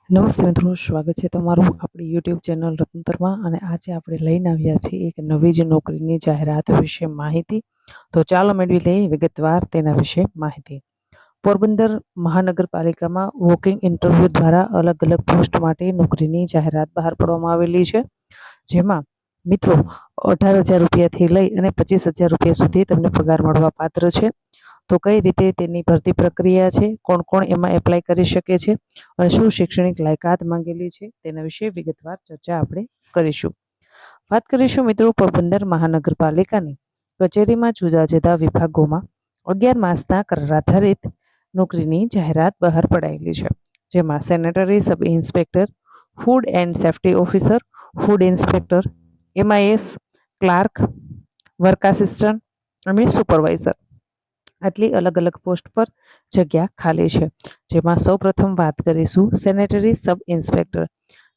નમસ્તે મિત્રો, સ્વાગત છે તમારું આપણી યુટ્યુબ ચેનલ રત્નતરમાં. અને આજે આપણે લઈને આવ્યા છીએ એક નવી જ નોકરીની જાહેરાત વિશે માહિતી. તો ચાલો મેળવી લઈએ વિગતવાર તેના વિશે માહિતી. પોરબંદર મહાનગરપાલિકામાં વોકિંગ ઇન્ટરવ્યૂ દ્વારા અલગ અલગ પોસ્ટ માટે નોકરીની જાહેરાત બહાર પાડવામાં આવેલી છે, જેમાં મિત્રો 18,000 રૂપિયાથી લઈ અને 25,000 રૂપિયા સુધી તમને પગાર મળવા પાત્ર છે. તો કઈ રીતે તેની ભરતી પ્રક્રિયા છે, કોણ કોણ એમાં એપ્લાય કરી શકે છે અને શું શૈક્ષણિક લાયકાત માંગેલી છે તેના વિશે વિગતવાર ચર્ચા આપણે કરીશું. વાત કરીશું મિત્રો પોરબંદર મહાનગરપાલિકાની કચેરીમાં જુદા જુદા વિભાગોમાં 11 માસના કરાર આધારિત નોકરીની જાહેરાત બહાર પડાયેલી છે, જેમાં sanitary sub inspector, food and safety officer, food inspector, MIS clerk, work assistant અને સુપરવાઇઝર આટલી અલગ અલગ પોસ્ટ પર જગ્યા ખાલી છે. જેમાં સૌપ્રથમ વાત કરીશું sanitary sub inspector.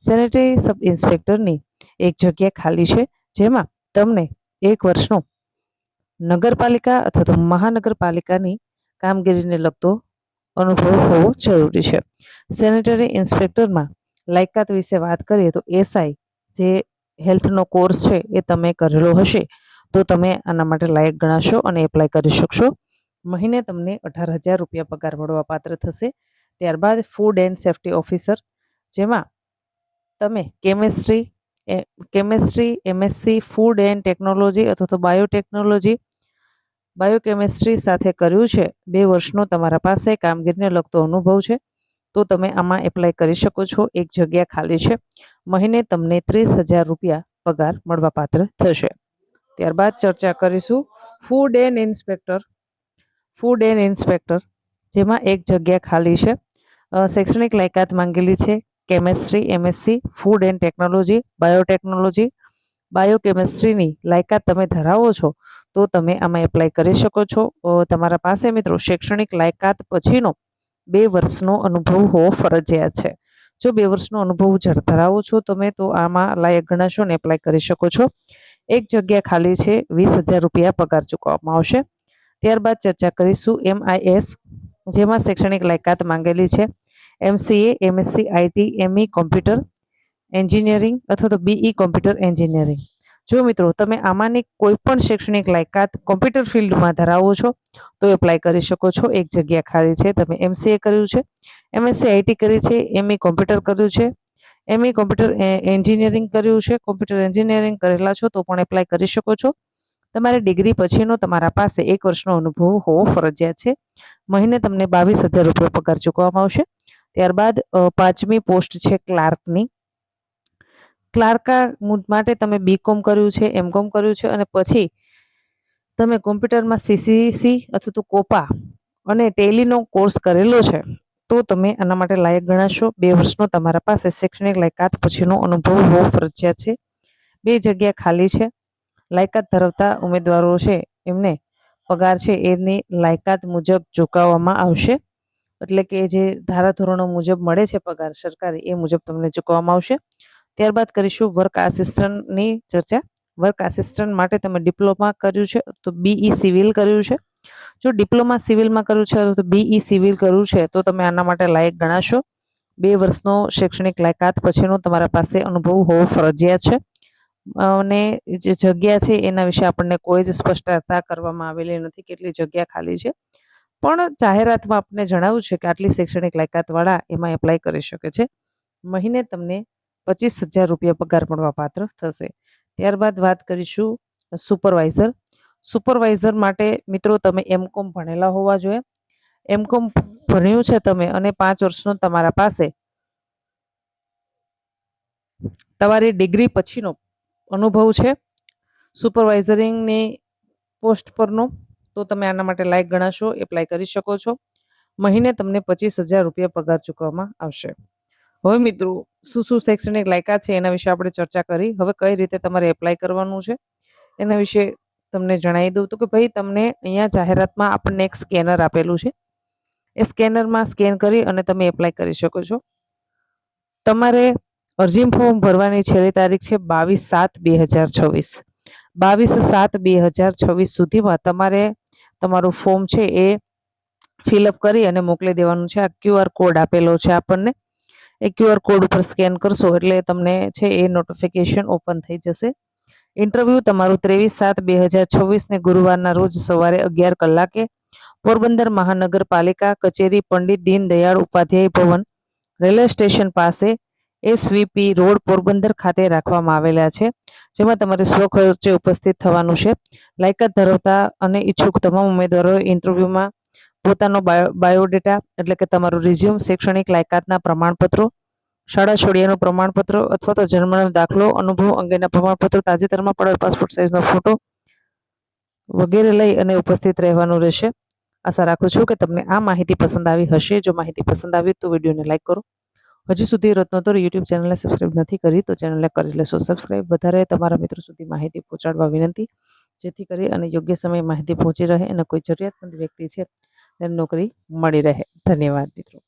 Sanitary sub ઇન્સ્પેક્ટરની એક જગ્યા ખાલી છે, જેમાં તમને 1 વર્ષનો નગરપાલિકા અથવા તો મહાનગરપાલિકાની કામગીરીને લગતો અનુભવ હોવો જરૂરી છે. સેનેટરી ઇન્સ્પેક્ટરમાં લાયકાત વિશે વાત કરીએ તો SI જે હેલ્થનો કોર્સ છે એ તમે કરેલો હશે તો તમે આના માટે લાયક ગણાશો અને એપ્લાય કરી શકશો. મહિને તમને 18,000 રૂપિયા પગાર મળવા પાત્ર થશે. ત્યારબાદ ફૂડ એન્ડ સેફ્ટી ઓફિસર, જેમાં તમે chemistry MSc food and technology અથવા તો બાયોકેમિસ્ટ્રી સાથે કર્યું છે, 2 વર્ષનો તમારા પાસે કામગીરીને લગતો અનુભવ છે તો તમે આમાં એપ્લાય કરી શકો છો. એક જગ્યા ખાલી છે. મહિને તમને 30,000 રૂપિયા પગાર મળવા પાત્ર થશે. ત્યારબાદ ચર્ચા કરીશું ફૂડ એન્ડ ઇન્સ્પેક્ટર, જેમાં એક જગ્યા ખાલી છે. શૈક્ષણિક લાયકાત માંગેલી છે chemistry MSc food and technology, biotechnology, બાયોકેમિસ્ટ્રીની લાયકાત તમે ધરાવો છો તો તમે આમાં એપ્લાય કરી શકો છો. તમારા પાસે મિત્રો શૈક્ષણિક લાયકાત પછીનો 2 વર્ષનો અનુભવ હોવો ફરજિયાત છે. જો 2 વર્ષનો અનુભવ ધરાવો છો તમે તો આમાં લાયક ગણાશો ને એપ્લાય કરી શકો છો. એક જગ્યા ખાલી છે, 20,000 રૂપિયા પગાર ચૂકવવામાં આવશે. ત્યારબાદ ચર્ચા કરીશું MIS, જેમાં શૈક્ષણિક લાયકાત માંગેલી છે MCA MSc IT ME computer engineering અથવા તો BE કોમ્પ્યુટર એન્જિનિયરિંગ. જો મિત્રો તમે આમાંની કોઈ પણ શૈક્ષણિક લાયકાત કોમ્પ્યુટર ફિલ્ડમાં ધરાવો છો તો એપ્લાય કરી શકો છો. એક જગ્યા ખાલી છે. તમે MCA કર્યું છે, MSc IT કરી છે, ME કોમ્પ્યુટર કર્યું છે, ME કોમ્પ્યુટર એન્જિનિયરિંગ કર્યું છે, કોમ્પ્યુટર એન્જિનિયરિંગ કરેલા છો તો પણ એપ્લાય કરી શકો છો. તમારી ડિગ્રી પછીનો તમારા પાસે 1 વર્ષનો અનુભવ હોવો ફરજિયાત છે. મહિને તમને 22,000 રૂપિયા પગાર ચૂકવવામાં આવશે. ત્યારબાદ 5મી પોસ્ટ છે ક્લાર્કની. ક્લાર્કા માટે તમે BCom કર્યું છે, MCom કર્યું છે અને પછી તમે કોમ્પ્યુટરમાં CCC અથવા તો કોપા અને ટેલીનો કોર્સ કરેલો છે તો તમે આના માટે લાયક ગણાશો. 2 વર્ષનો તમારા પાસે શૈક્ષણિક લાયકાત પછીનો અનુભવ હોવો ફરજિયાત છે. 2 જગ્યા ખાલી છે. લાયકાત ધરાવતા ઉમેદવારો છે એમને પગાર છે એની લાયકાત મુજબ ચૂકવવામાં આવશે. એટલે કે જે ધારાધોરણો મુજબ મળે છે પગાર સરકારી એ મુજબ તમને ચૂકવવામાં આવશે. ત્યારબાદ કરીશું વર્ક આસિસ્ટન્ટની ચર્ચા. વર્ક આસિસ્ટન્ટ માટે તમે ડિપ્લોમા કર્યું છે તો BE સિવિલ કર્યું છે. જો ડિપ્લોમા સિવિલમાં કર્યું છે તો BE સિવિલ કર્યું છે તો તમે આના માટે લાયક ગણાશો. 2 વર્ષનો શૈક્ષણિક લાયકાત પછીનો તમારા પાસે અનુભવ હોવો ફરજિયાત છે. અને જે જગ્યા છે એના વિશે આપણને કોઈ જ સ્પષ્ટતા કરવામાં આવેલી નથી કેટલી જગ્યા ખાલી છે, પણ જાહેરાતમાં આપને જણાવ્યું છે કે આટલી શૈક્ષણિક લાયકાતવાળા એમાં એપ્લાય કરી શકે છે. મહિને તમને 25,000 રૂપિયા પગાર મળવા પાત્ર થશે. ત્યારબાદ વાત કરીશું સુપરવાઇઝર. સુપરવાઇઝર માટે મિત્રો તમે MCom ભણેલા હોવા જોઈએ. MCom ભણ્યું છે તમે અને 5 વર્ષનો તમારા પાસે તમારી ડિગ્રી પછીનો અનુભવ છે સુપરવાઇઝરિંગની પોસ્ટ પરનો તો તમે આના માટે લાયક ગણાશો, એપ્લાય કરી શકો છો. મહિને તમને 25,000 રૂપિયા પગાર ચૂકવવામાં આવશે. હવે મિત્રો શું શૈક્ષણિક લાયકાત છે એના વિશે આપણે ચર્ચા કરી. હવે કઈ રીતે તમારે એપ્લાય કરવાનું છે એના વિશે તમને જણાવી દઉં તો કે ભાઈ તમને અહીંયા જાહેરાતમાં આપણને એક સ્કેનર આપેલું છે. એ સ્કેનરમાં સ્કેન કરી અને તમે એપ્લાય કરી શકો છો. તમારે અરજી ફોર્મ ભરવાની છેલ્લી તારીખ છે 22/7/2026. 22/7/2026 સુધીમાં તમારે તમારું ફોર્મ છે એ ફિલઅપ કરી અને મોકલી દેવાનું છે. આ QR કોડ આપેલો છે આપણને. એ QR કોડ ઉપર સ્કેન કરશો એટલે તમને છે એ નોટિફિકેશન ઓપન થઈ જશે. ઇન્ટરવ્યૂ તમારું 23/7/2026 ગુરુવારના રોજ સવારે 11 કલાકે પોરબંદર મહાનગરપાલિકા કચેરી પંડિત દીનદયાળ ઉપાધ્યાય ભવન રેલવે સ્ટેશન પાસે SVP રોડ પોરબંદર ખાતે રાખવામાં આવેલા છે, જેમાં તમારે સ્વખર્ચે ઉપસ્થિત થવાનું છે. લાયકાત ધરાવતા અને ઈચ્છુક તમામ ઉમેદવારોએ ઇન્ટરવ્યૂમાં પોતાનો બાયોડેટા એટલે કે તમારું રિઝ્યુમ, શૈક્ષણિક લાયકાતના પ્રમાણપત્રો, શાળા છોડ્યાનું પ્રમાણપત્ર અથવા તો જન્મનો દાખલો, અનુભવ અંગેના પ્રમાણપત્રો, તાજેતરમાં પડેલ પાસપોર્ટ સાઇઝનો ફોટો વગેરે લઈ અને ઉપસ્થિત રહેવાનું રહેશે. આશા રાખું છું કે તમને આ માહિતી પસંદ આવી હશે. જો માહિતી પસંદ આવી તો વિડીયોને લાઈક કરો. હજી સુધી રત્નોત્તર યુટ્યુબ ચેનલને સબસ્ક્રાઇબ નથી કરી તો ચેનલને કરી લેશો સબસ્ક્રાઇબ. વધારે તમારા મિત્રો સુધી માહિતી પહોંચાડવા વિનંતી, જેથી કરી અને યોગ્ય સમયે માહિતી પહોંચી રહે અને કોઈ જરૂરિયાતમંદ વ્યક્તિ છે તેને નોકરી મળી રહે. ધન્યવાદ મિત્રો.